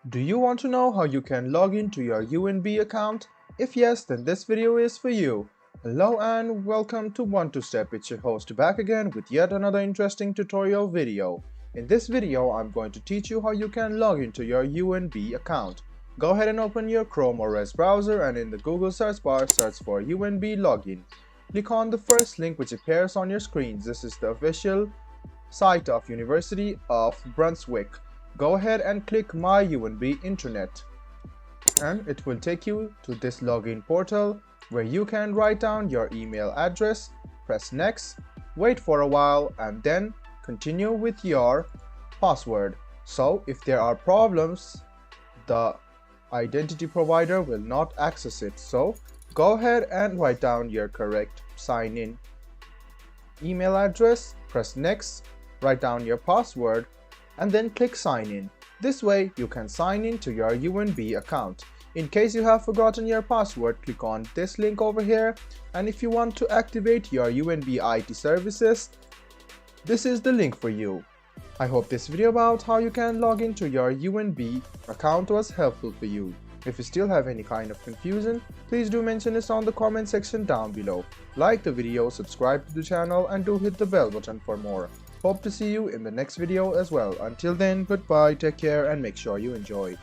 Do you want to know how you can log into your UNB account? If yes, then this video is for you. Hello and welcome to One2Step. It's your host back again with yet another interesting tutorial video. In this video, I'm going to teach you how you can log into your UNB account. Go ahead and open your Chrome or Edge browser and in the Google search bar, search for UNB login. Click on the first link which appears on your screen. This is the official site of University of Brunswick. Go ahead and click My UNB Internet and it will take you to this login portal where you can write down your email address, press next, wait for a while and then continue with your password. So if there are problems, the identity provider will not access it. So go ahead and write down your correct sign in email address, press next, write down your password and then click sign in. This way you can sign in to your UNB account. In case you have forgotten your password, click on this link over here, and if you want to activate your UNB IT services, this is the link for you. I hope this video about how you can log into your UNB account was helpful for you. If you still have any kind of confusion, please do mention this on the comment section down below. Like the video, subscribe to the channel and do hit the bell button for more. Hope to see you in the next video as well. Until then, goodbye, take care and make sure you enjoy.